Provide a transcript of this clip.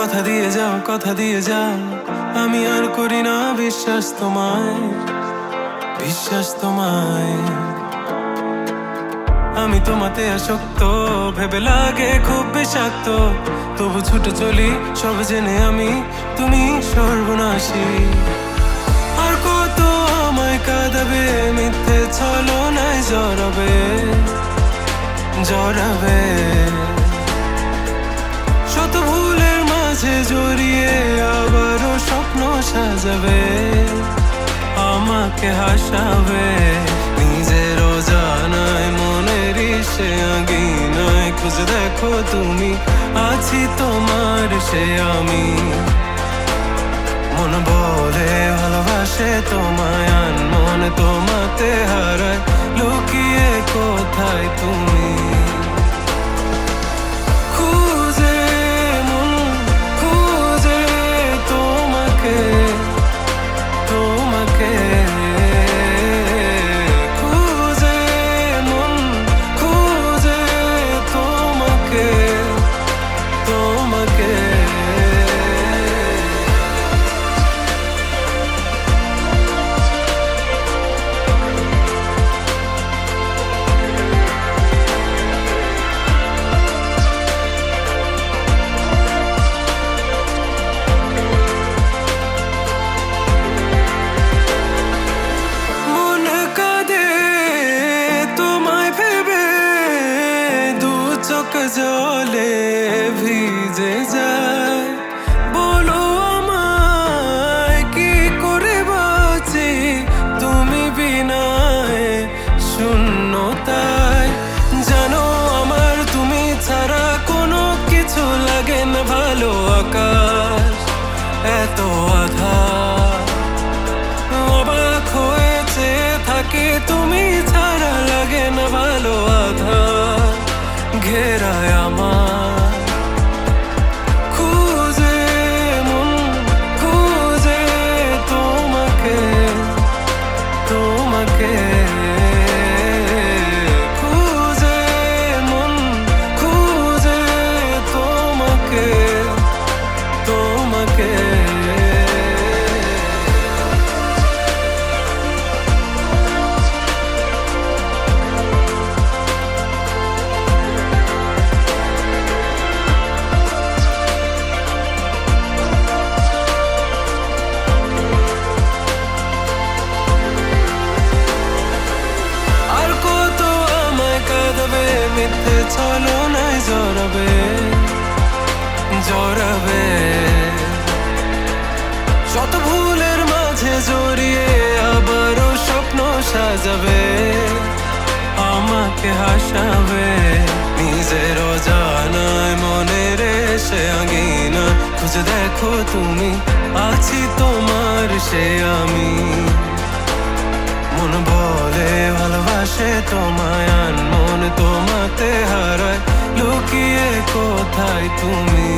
কথা দিয়ে যাও, আমি আর করি না বিশ্বাস তোমায়। আমি তোমাতে আসক্ত, ভেবে লাগে খুব বিষাক্ত, তবু ছুটে চলি সব জেনে আমি তুমি সর্বনাশী। আর কত আমায় কাঁদাবে, মিথ্যে ছলনায় জড়াবে। শত ভুলের মাঝে জড়িয়ে আবারও স্বপ্ন সাজাবে, আমাকে হাসাবে। নিজেরও জানায় মনের সে আঙিনায়, খুঁজে দেখো তুমি আছি তোমার সে আমি। মন বলে ভালোবাসে তোমায়, মনে তোমাতে হারায়, লুকিয়ে কোথায় তুমি। জলে ভিজে যায়, বলো আমায় কি করে বাঁচি তুমি বিনায় শূন্যতায়। জানো আমার তুমি ছাড়া কোনো কিছু লাগে না ভালো, আকাশ এত আঁধার। অবাক হয়েছে থাকি তুমি ছাড়া, লাগে না ভালো, আধার ঘেরায় আমার। মন খুঁজে তোমাকে মন খুঁজে তোমাকে। মিথ্যে ছলনায় জড়াবে। শত ভুলের মাঝে জড়িয়ে আবারও স্বপ্ন সাজাবে, আমাকে হাসাবে। নিজেরও জানায় মনের সে আঙিনা, খুঁজে দেখো তুমি আছি তোমার সে আমি। মন বলে ভালোবাসে তোমায়, মন তোমাতে হারায়, লুকিয়ে কোথায় তুমি।